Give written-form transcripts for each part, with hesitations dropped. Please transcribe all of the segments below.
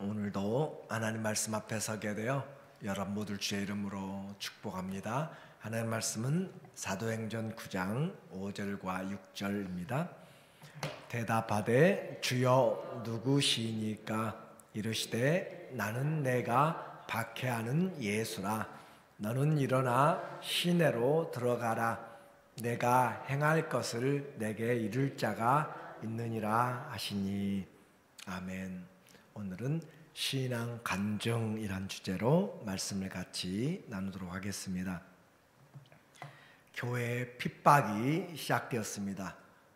오늘도 하나님 말씀 앞에 서게 되어 여러분 모두 주의 이름으로 축복합니다. 하나님 말씀은 사도행전 9장 5절과 6절입니다. 대답하되 주여 누구시니까? 이르시되 나는 내가 박해하는 예수라. 너는 일어나 시내로 들어가라. 내가 행할 것을 내게 이룰 자가 있느니라 하시니. 아멘. 오늘은 신앙 간증이란 주제로 말씀을 같이 나누도록 하겠습니다. 교회의 핍박이 시작되었습니다.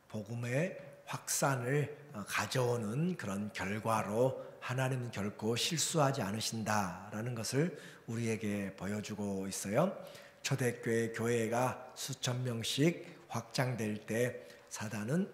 복음의 확산을 가져오는 그런 결과로 하나님은 결코 실수하지 않으신다라는 것을 우리에게 보여주고 있어요. 초대교회 교회가 수천 명씩 확장될 때 사단은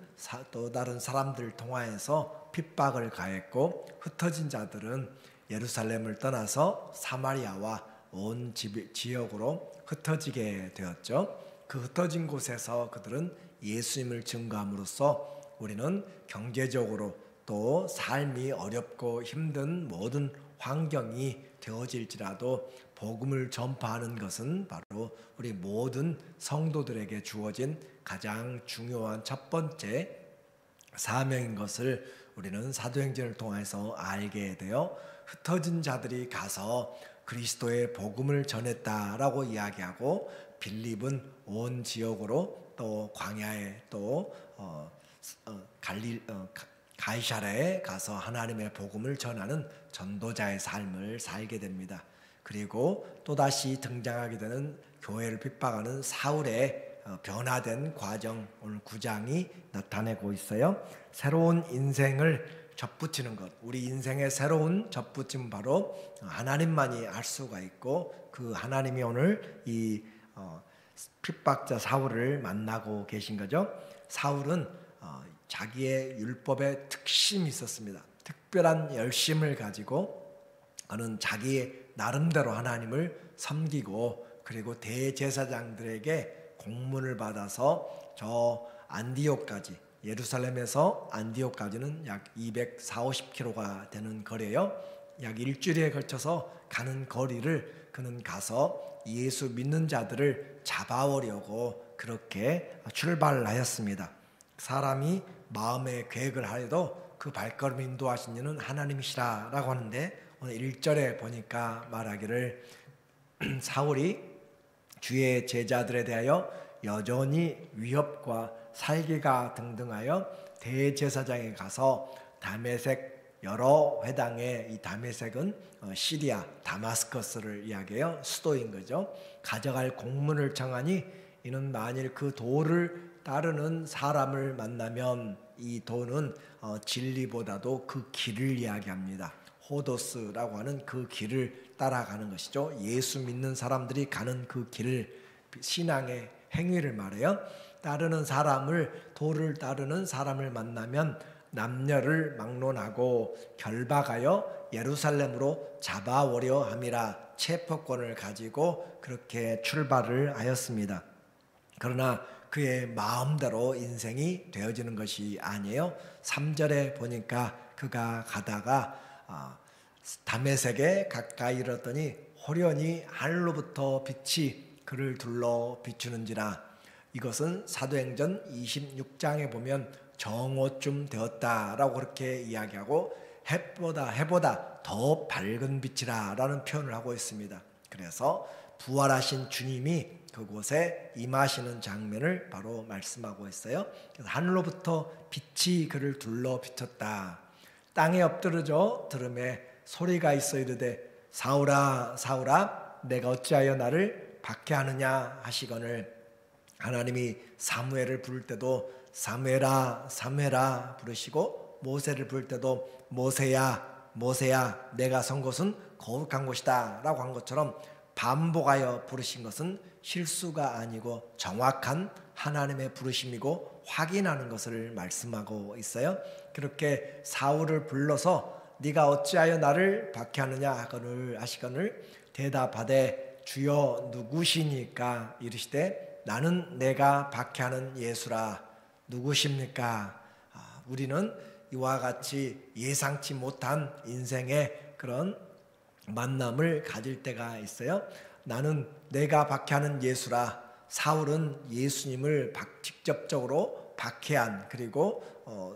또 다른 사람들을 통하여서 핍박을 가했고, 흩어진 자들은 예루살렘을 떠나서 사마리아와 온 지역으로 흩어지게 되었죠. 그 흩어진 곳에서 그들은 예수님을 증거함으로써 우리는 경제적으로 또 삶이 어렵고 힘든 모든 환경이 되어질지라도 복음을 전파하는 것은 바로 우리 모든 성도들에게 주어진 가장 중요한 첫 번째 사명인 것을 우리는 사도행전을 통해서 알게 되어 흩어진 자들이 가서 그리스도의 복음을 전했다라고 이야기하고, 빌립은 온 지역으로 또 광야에 또 가이사랴에 가서 하나님의 복음을 전하는 전도자의 삶을 살게 됩니다. 그리고 또다시 등장하게 되는 교회를 핍박하는 사울의 변화된 과정, 오늘 9장이 나타내고 있어요. 새로운 인생을 접붙이는 것, 우리 인생의 새로운 접붙임은 바로 하나님만이 알 수가 있고, 그 하나님이 오늘 이 핍박자 사울을 만나고 계신 거죠. 사울은 자기의 율법에 특심이 있었습니다. 특별한 열심을 가지고 그는 자기의 나름대로 하나님을 섬기고, 그리고 대제사장들에게 공문을 받아서 저 안디옥까지, 예루살렘에서 안디옥까지는 약 240-250km가 되는 거리예요. 약 일주일에 걸쳐서 가는 거리를 그는 가서 예수 믿는 자들을 잡아오려고 그렇게 출발을 하였습니다. 사람이 마음의 계획을 하여도 그 발걸음 인도하신 이는 하나님이시라라고 하는데, 오늘 1절에 보니까 말하기를 사울이 주의 제자들에 대하여 여전히 위협과 살기가 등등하여 대제사장에 가서 다메섹 여러 회당에, 이 다메섹은 시리아 다마스커스를 이야기해요. 수도인 거죠. 가져갈 공문을 청하니 이는 만일 그 도를 따르는 사람을 만나면, 이 도는 진리보다도 그 길을 이야기합니다. 호도스라고 하는 그 길을 따라가는 것이죠. 예수 믿는 사람들이 가는 그 길을, 신앙의 행위를 말해요. 따르는 사람을, 도를 따르는 사람을 만나면 남녀를 막론하고 결박하여 예루살렘으로 잡아오려 함이라 체포권을 가지고 그렇게 출발을 하였습니다. 그러나 그의 마음대로 인생이 되어지는 것이 아니에요. 3절에 보니까 그가 가다가 다메섹에 가까이 이르렀더니 호련히 하늘로부터 빛이 그를 둘러 비추는지라. 이것은 사도행전 26장에 보면 정오쯤 되었다라고 그렇게 이야기하고, 해보다 더 밝은 빛이라 라는 표현을 하고 있습니다. 그래서 부활하신 주님이 그곳에 임하시는 장면을 바로 말씀하고 있어요. 그래서 하늘로부터 빛이 그를 둘러 비쳤다. 땅에 엎드러져 들음에 소리가 있어 이르되 사울아 사울아 내가 어찌하여 나를 박해하느냐 하시거늘, 하나님이 사무엘을 부를 때도 사무엘아 사무엘아 부르시고, 모세를 부를 때도 모세야 모세야 내가 선 곳은 거룩한 곳이다 라고 한 것처럼 반복하여 부르신 것은 실수가 아니고 정확한 하나님의 부르심이고 확인하는 것을 말씀하고 있어요. 그렇게 사울을 불러서 네가 어찌하여 나를 박해하느냐 하시거늘, 대답하되 주여 누구시니까? 이르시되 나는 내가 박해하는 예수라. 누구십니까? 우리는 이와 같이 예상치 못한 인생의 그런 만남을 가질 때가 있어요. 나는 내가 박해하는 예수라. 사울은 예수님을 직접적으로 박해한, 그리고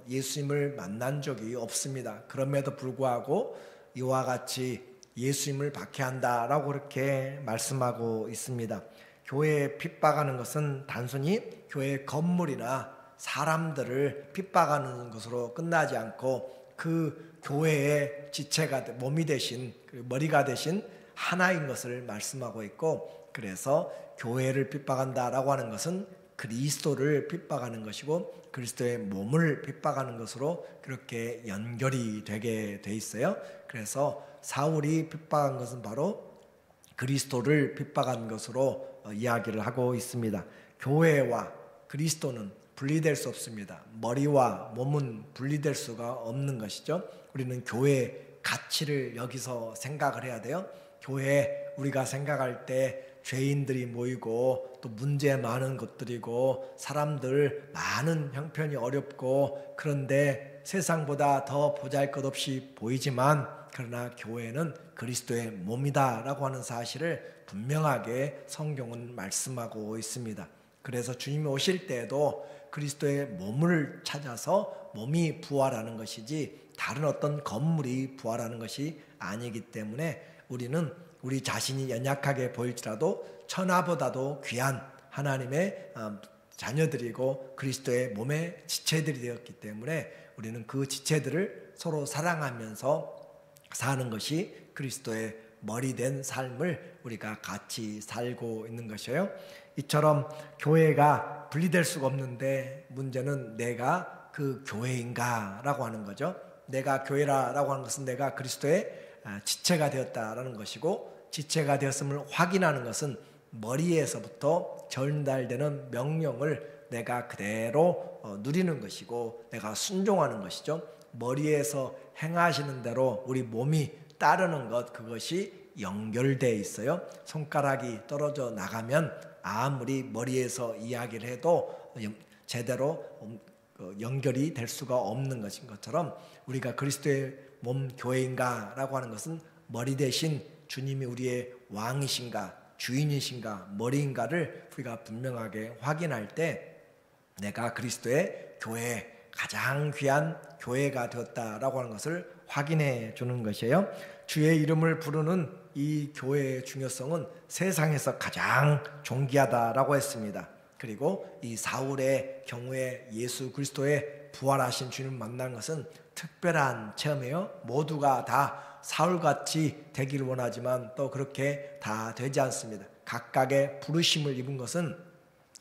예수님을 만난 적이 없습니다. 그럼에도 불구하고 이와 같이 예수님을 박해한다라고 그렇게 말씀하고 있습니다. 교회에 핍박하는 것은 단순히 교회 건물이나 사람들을 핍박하는 것으로 끝나지 않고 그 교회의 지체가, 몸이 되신, 머리가 되신 하나인 것을 말씀하고 있고, 그래서 교회를 핍박한다라고 하는 것은 그리스도를 핍박하는 것이고 그리스도의 몸을 핍박하는 것으로 그렇게 연결이 되게 돼 있어요. 그래서 사울이 핍박한 것은 바로 그리스도를 핍박한 것으로 이야기를 하고 있습니다. 교회와 그리스도는 분리될 수 없습니다. 머리와 몸은 분리될 수가 없는 것이죠. 우리는 교회의 가치를 여기서 생각을 해야 돼요. 교회, 우리가 생각할 때 죄인들이 모이고 또 문제 많은 것들이고 사람들 많은 형편이 어렵고, 그런데 세상보다 더 보잘것없이 보이지만 그러나 교회는 그리스도의 몸이다라고 하는 사실을 분명하게 성경은 말씀하고 있습니다. 그래서 주님이 오실 때에도 그리스도의 몸을 찾아서 몸이 부활하는 것이지 다른 어떤 건물이 부활하는 것이 아니기 때문에 우리는 우리 자신이 연약하게 보일지라도 천하보다도 귀한 하나님의 자녀들이고 그리스도의 몸의 지체들이 되었기 때문에 우리는 그 지체들을 서로 사랑하면서 사는 것이 그리스도의 머리된 삶을 우리가 같이 살고 있는 것이에요. 이처럼 교회가 분리될 수가 없는데 문제는 내가 그 교회인가 라고 하는 거죠. 내가 교회라고 하는 것은 내가 그리스도의 지체가 되었다라는 것이고, 지체가 되었음을 확인하는 것은 머리에서부터 전달되는 명령을 내가 그대로 누리는 것이고 내가 순종하는 것이죠. 머리에서 행하시는 대로 우리 몸이 따르는 것, 그것이 연결되어 있어요. 손가락이 떨어져 나가면 아무리 머리에서 이야기를 해도 제대로 연결이 될 수가 없는 것인 것처럼 우리가 그리스도의 몸 교회인가 라고 하는 것은 머리 대신 주님이 우리의 왕이신가 주인이신가 머리인가를 우리가 분명하게 확인할 때 내가 그리스도의 교회, 가장 귀한 교회가 되었다라고 하는 것을 확인해 주는 것이에요. 주의 이름을 부르는 이 교회의 중요성은 세상에서 가장 존귀하다라고 했습니다. 그리고 이 사울의 경우에 예수 그리스도의 부활하신 주님을 만난 것은 특별한 체험이에요. 모두가 다 사울같이 되기를 원하지만 또 그렇게 다 되지 않습니다. 각각의 부르심을 입은 것은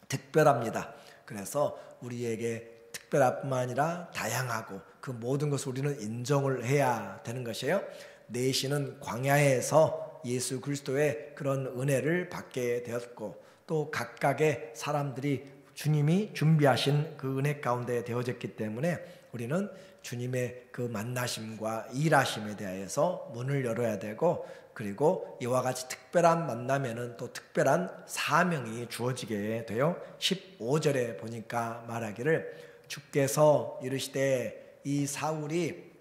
특별합니다. 그래서 우리에게 특별할 뿐만 아니라 다양하고 그 모든 것을 우리는 인정을 해야 되는 것이에요. 내시는 광야에서 예수 그리스도의 그런 은혜를 받게 되었고 또 각각의 사람들이 주님이 준비하신 그 은혜 가운데 되어졌기 때문에 우리는 주님의 그 만나심과 일하심에 대해서 문을 열어야 되고, 그리고 이와 같이 특별한 만남에는 또 특별한 사명이 주어지게 돼요. 15절에 보니까 말하기를 주께서 이르시되 이 사울이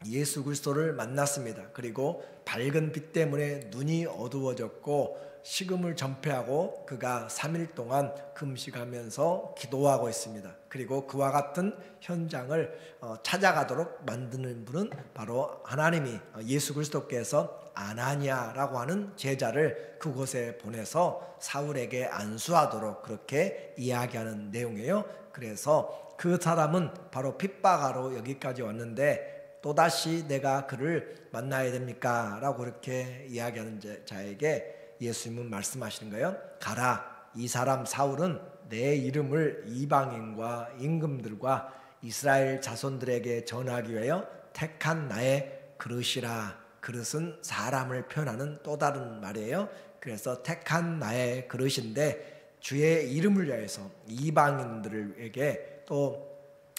예수 그리스도를 만났습니다. 그리고 밝은 빛 때문에 눈이 어두워졌고 식음을 전폐하고 그가 3일 동안 금식하면서 기도하고 있습니다. 그리고 그와 같은 현장을 찾아가도록 만드는 분은 바로 하나님이 예수 그리스도께서 아나니아라고 하는 제자를 그곳에 보내서 사울에게 안수하도록 그렇게 이야기하는 내용이에요. 그래서 그 사람은 바로 핍박하러 여기까지 왔는데 또다시 내가 그를 만나야 됩니까? 라고 그렇게 이야기하는 자에게 예수님은 말씀하시는 거예요. 가라, 이 사람 사울은 내 이름을 이방인과 임금들과 이스라엘 자손들에게 전하기 위하여 택한 나의 그릇이라. 그릇은 사람을 표현하는 또 다른 말이에요. 그래서 택한 나의 그릇인데 주의 이름을 위하여서 이방인들에게 또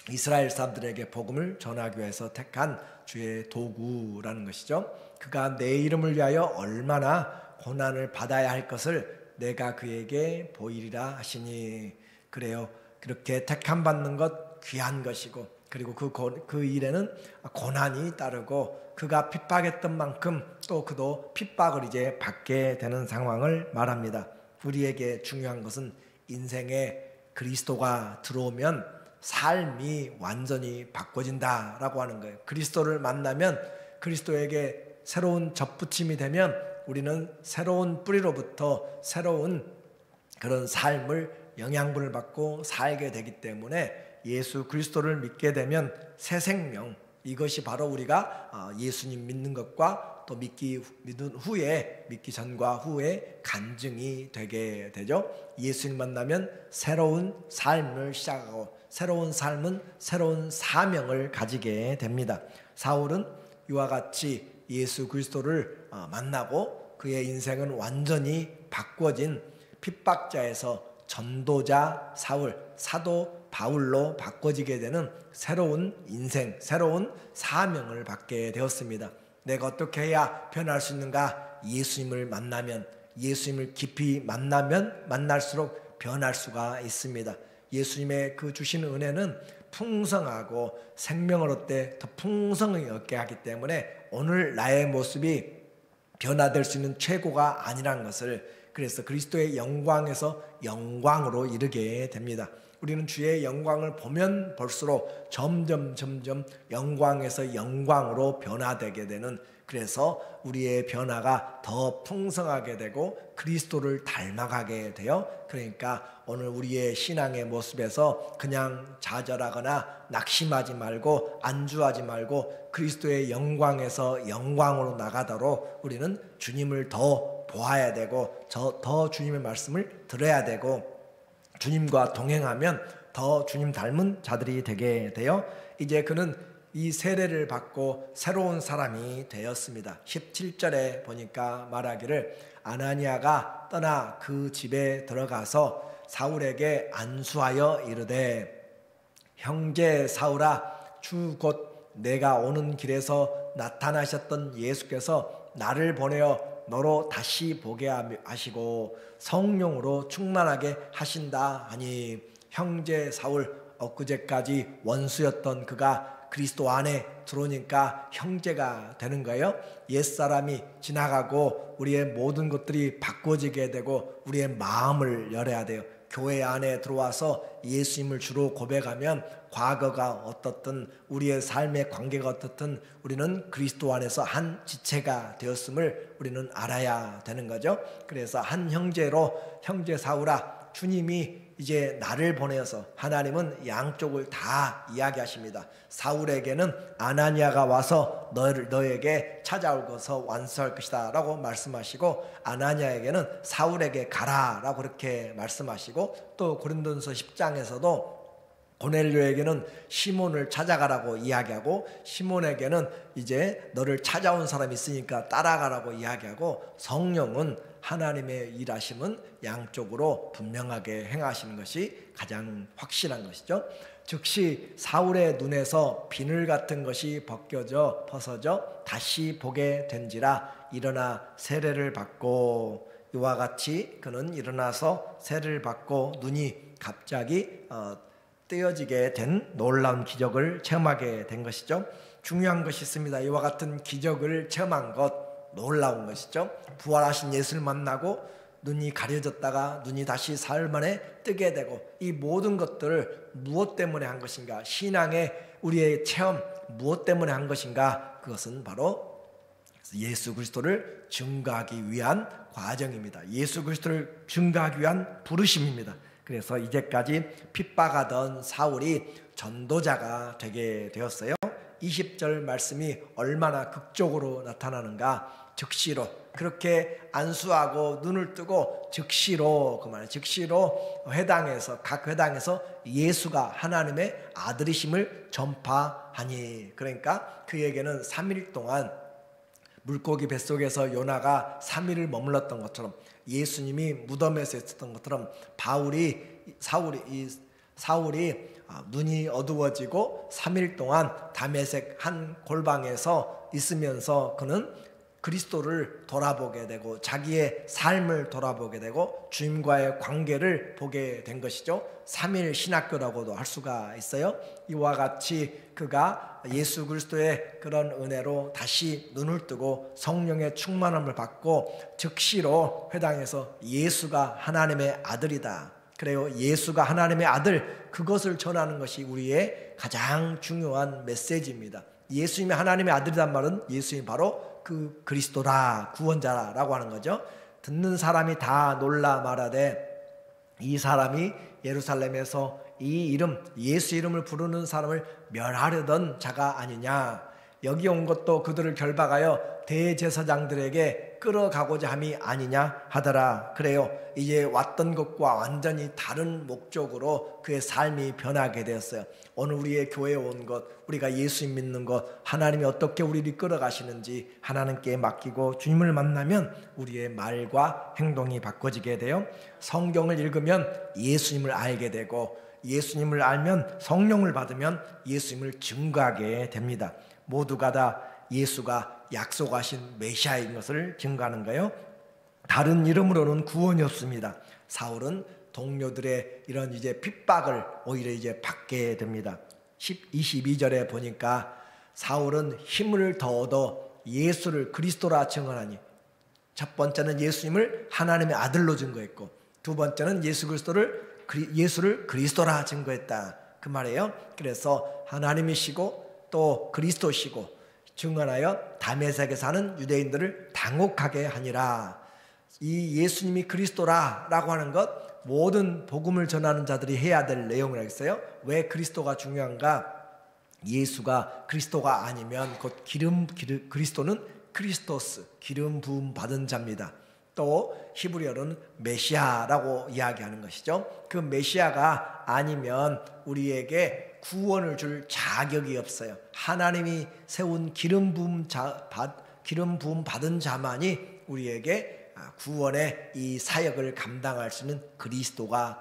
이스라엘 사람들에게 복음을 전하기 위해서 택한 주의 도구라는 것이죠. 그가 내 이름을 위하여 얼마나 고난을 받아야 할 것을 내가 그에게 보이리라 하시니. 그래요. 그렇게 택함 받는 것 귀한 것이고 그리고 그 일에는 고난이 따르고 그가 핍박했던 만큼 또 그도 핍박을 이제 받게 되는 상황을 말합니다. 우리에게 중요한 것은 인생에 그리스도가 들어오면 삶이 완전히 바꿔진다라고 하는 거예요. 그리스도를 만나면, 그리스도에게 새로운 접붙임이 되면 우리는 새로운 뿌리로부터 새로운 그런 삶을, 영양분을 받고 살게 되기 때문에 예수 그리스도를 믿게 되면 새 생명, 이것이 바로 우리가 예수님 믿는 것과 또 믿는 후에, 믿기 전과 후에 간증이 되게 되죠. 예수님 만나면 새로운 삶을 시작하고, 새로운 삶은 새로운 사명을 가지게 됩니다. 사울은 이와 같이 예수 그리스도를 만나고 그의 인생은 완전히 바꿔진 핍박자에서 전도자 사울, 사도 바울로 바꿔지게 되는 새로운 인생, 새로운 사명을 받게 되었습니다. 내가 어떻게 해야 변할 수 있는가? 예수님을 만나면, 예수님을 깊이 만나면 만날수록 변할 수가 있습니다. 예수님의 그 주시는 은혜는 풍성하고 생명을 얻되 더 풍성히 얻게 하기 때문에 오늘 나의 모습이 변화될 수 있는 최고가 아니라는 것을, 그래서 그리스도의 영광에서 영광으로 이르게 됩니다. 우리는 주의 영광을 보면 볼수록 점점 영광에서 영광으로 변화되게 되는, 그래서 우리의 변화가 더 풍성하게 되고 그리스도를 닮아가게 돼요. 그러니까 오늘 우리의 신앙의 모습에서 그냥 좌절하거나 낙심하지 말고 안주하지 말고 그리스도의 영광에서 영광으로 나가도록 우리는 주님을 더 보아야 되고 더 주님의 말씀을 들어야 되고 주님과 동행하면 더 주님 닮은 자들이 되게 돼요. 이제 그는 이 세례를 받고 새로운 사람이 되었습니다. 17절에 보니까 말하기를 아나니아가 떠나 그 집에 들어가서 사울에게 안수하여 이르되 형제 사울아, 주 곧 내가 오는 길에서 나타나셨던 예수께서 나를 보내어 너로 다시 보게 하시고 성령으로 충만하게 하신다 하니, 형제 사울, 엊그제까지 원수였던 그가 그리스도 안에 들어오니까 형제가 되는 거예요. 옛사람이 지나가고 우리의 모든 것들이 바꿔지게 되고 우리의 마음을 열어야 돼요. 교회 안에 들어와서 예수님을 주로 고백하면 과거가 어떻든 우리의 삶의 관계가 어떻든 우리는 그리스도 안에서 한 지체가 되었음을 우리는 알아야 되는 거죠. 그래서 한 형제로, 형제 사울아, 주님이 이제 나를 보내어서, 하나님은 양쪽을 다 이야기하십니다. 사울에게는 아나니아가 와서 너에게 찾아오고서 완수할 것이다 라고 말씀하시고, 아나니아에게는 사울에게 가라 라고 그렇게 말씀하시고, 또 고린도전서 10장에서도 고넬료에게는 시몬을 찾아가라고 이야기하고, 시몬에게는 이제 너를 찾아온 사람이 있으니까 따라가라고 이야기하고, 성령은 하나님의 일하심은 양쪽으로 분명하게 행하시는 것이 가장 확실한 것이죠. 즉시 사울의 눈에서 비늘 같은 것이 벗어져 다시 보게 된지라 일어나 세례를 받고, 이와 같이 그는 일어나서 세례를 받고 눈이 갑자기 떼어지게 된 놀라운 기적을 체험하게 된 것이죠. 중요한 것이 있습니다. 이와 같은 기적을 체험한 것, 놀라운 것이죠. 부활하신 예수를 만나고 눈이 가려졌다가 눈이 다시 사흘 만에 뜨게 되고, 이 모든 것들을 무엇 때문에 한 것인가? 신앙의 우리의 체험 무엇 때문에 한 것인가? 그것은 바로 예수 그리스도를 증거하기 위한 과정입니다. 예수 그리스도를 증거하기 위한 부르심입니다. 그래서 이제까지 핍박하던 사울이 전도자가 되게 되었어요. 20절 말씀이 얼마나 극적으로 나타나는가? 즉시로, 그렇게 안수하고 눈을 뜨고 즉시로, 그 말은 즉시로 각 회당에서 예수가 하나님의 아들이심을 전파하니, 그러니까 그에게는 3일 동안 물고기 뱃속에서 요나가 3일을 머물렀던 것처럼, 예수님이 무덤에서 있었던 것처럼 사울이 눈이 어두워지고 3일 동안 다메섹 한 골방에서 있으면서 그는 그리스도를 돌아보게 되고 자기의 삶을 돌아보게 되고 주님과의 관계를 보게 된 것이죠. 삼일 신학교라고도 할 수가 있어요. 이와 같이 그가 예수 그리스도의 그런 은혜로 다시 눈을 뜨고 성령의 충만함을 받고 즉시로 회당에서 예수가 하나님의 아들이다, 그래요, 예수가 하나님의 아들, 그것을 전하는 것이 우리의 가장 중요한 메시지입니다. 예수님이 하나님의 아들이란 말은 예수님이 바로 그 그리스도라, 구원자라고 하는 거죠. 듣는 사람이 다 놀라 말하되 이 사람이 예루살렘에서 이 이름, 예수 이름을 부르는 사람을 멸하려던 자가 아니냐. 여기 온 것도 그들을 결박하여 대제사장들에게 끌어가고자 함이 아니냐 하더라. 그래요, 이제 왔던 것과 완전히 다른 목적으로 그의 삶이 변하게 되었어요. 오늘 우리의 교회에 온 것, 우리가 예수 믿는 것, 하나님이 어떻게 우리를 끌어가시는지 하나님께 맡기고 주님을 만나면 우리의 말과 행동이 바꿔지게 돼요. 성경을 읽으면 예수님을 알게 되고 예수님을 알면 성령을 받으면 예수님을 증거하게 됩니다. 모두가 다 예수가 약속하신 메시아인 것을 증거하는 거예요. 다른 이름으로는 구원이 없습니다. 사울은 동료들의 이런 이제 핍박을 오히려 이제 받게 됩니다. 22절에 보니까 사울은 힘을 더 얻어 예수를 그리스도라 증언하니, 첫 번째는 예수님을 하나님의 아들로 증거했고 두 번째는 예수를 그리스도라 증거했다, 그 말이에요. 그래서 하나님이시고 또 그리스도시고 증언하여 다메섹에 사는 유대인들을 당혹하게 하니라. 이 예수님이 그리스도라라고 하는 것, 모든 복음을 전하는 자들이 해야 될 내용이라고 했어요. 왜 그리스도가 중요한가? 예수가 그리스도가 아니면 곧 그리스도는 크리스토스, 기름 부음 받은 자입니다. 또 히브리어로는 메시아라고 이야기하는 것이죠. 그 메시아가 아니면 우리에게 구원을 줄 자격이 없어요. 하나님이 세운 기름 부음 받은 자만이 우리에게 구원의 이 사역을 감당할 수 있는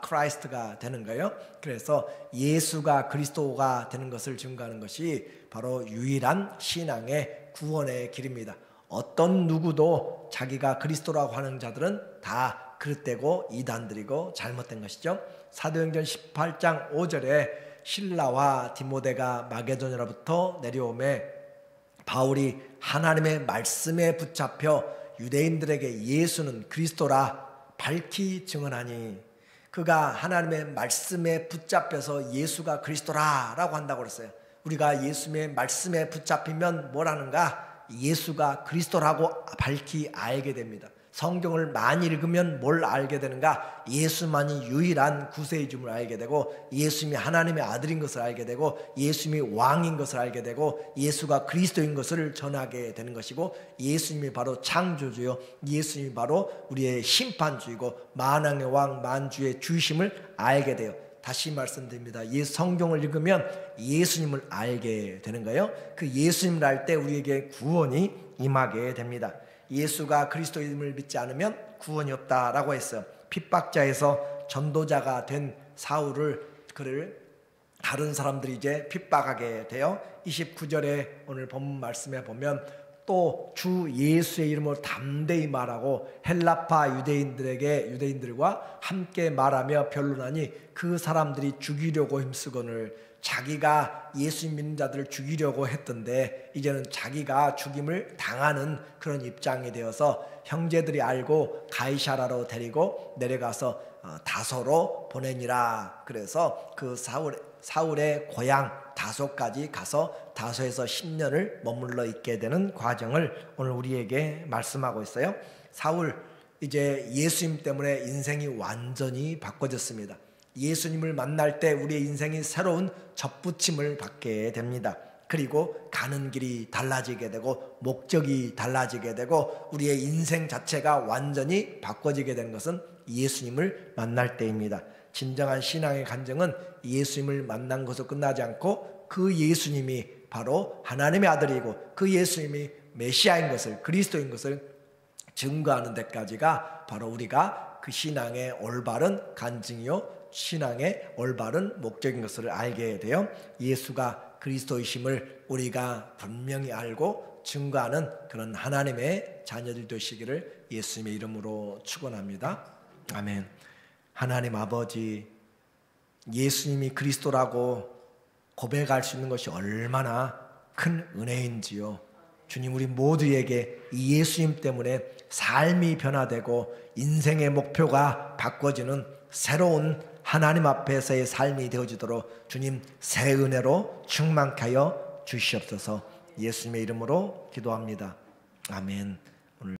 크라이스트가 되는 거예요. 그래서 예수가 그리스도가 되는 것을 증거하는 것이 바로 유일한 신앙의 구원의 길입니다. 어떤 누구도 자기가 그리스도라고 하는 자들은 다 그릇되고 이단들이고 잘못된 것이죠. 사도행전 18장 5절에 실라와 디모데가 마게도냐로부터 내려오매 바울이 하나님의 말씀에 붙잡혀 유대인들에게 예수는 그리스도라 밝히 증언하니, 그가 하나님의 말씀에 붙잡혀서 예수가 그리스도라라고 한다고 그랬어요. 우리가 예수님의 말씀에 붙잡히면 뭐라는가? 예수가 그리스도라고 밝히 알게 됩니다. 성경을 많이 읽으면 뭘 알게 되는가? 예수만이 유일한 구세주임을 알게 되고 예수님이 하나님의 아들인 것을 알게 되고 예수님이 왕인 것을 알게 되고 예수가 그리스도인 것을 전하게 되는 것이고 예수님이 바로 창조주요, 예수님이 바로 우리의 심판주이고 만왕의 왕 만주의 주이심을 알게 돼요. 다시 말씀드립니다. 성경을 읽으면 예수님을 알게 되는 거예요. 그 예수님을 알 때 우리에게 구원이 임하게 됩니다. 예수가 그리스도임을 믿지 않으면 구원이 없다라고 했어요. 핍박자에서 전도자가 된 사울을, 그를 다른 사람들이 이제 핍박하게 돼요. 29절에 오늘 본문 말씀에 보면 또 주 예수의 이름으로 담대히 말하고 헬라파 유대인들과 함께 말하며 변론하니 그 사람들이 죽이려고 힘쓰거늘, 자기가 예수 믿는 자들을 죽이려고 했던데 이제는 자기가 죽임을 당하는 그런 입장이 되어서 형제들이 알고 가이사라로 데리고 내려가서 다소로 보내니라. 그래서 그 사울의 고향 다소까지 가서 다소에서 10년을 머물러 있게 되는 과정을 오늘 우리에게 말씀하고 있어요. 사울, 이제 예수님 때문에 인생이 완전히 바꿔졌습니다. 예수님을 만날 때 우리의 인생이 새로운 접붙임을 받게 됩니다. 그리고 가는 길이 달라지게 되고 목적이 달라지게 되고 우리의 인생 자체가 완전히 바꿔지게 된 것은 예수님을 만날 때입니다. 진정한 신앙의 간증은 예수님을 만난 것으로 끝나지 않고 그 예수님이 바로 하나님의 아들이고 그 예수님이 메시아인 것을, 그리스도인 것을 증거하는 데까지가 바로 우리가 그 신앙의 올바른 간증이요 신앙의 올바른 목적인 것을 알게 돼요. 예수가 그리스도이심을 우리가 분명히 알고 증거하는 그런 하나님의 자녀들 되시기를 예수님의 이름으로 축원합니다. 아멘. 하나님 아버지, 예수님이 그리스도라고 고백할 수 있는 것이 얼마나 큰 은혜인지요. 주님, 우리 모두에게 이 예수님 때문에 삶이 변화되고 인생의 목표가 바꿔지는 새로운 하나님 앞에서의 삶이 되어지도록 주님 새 은혜로 충만케 하여 주시옵소서. 예수님의 이름으로 기도합니다. 아멘.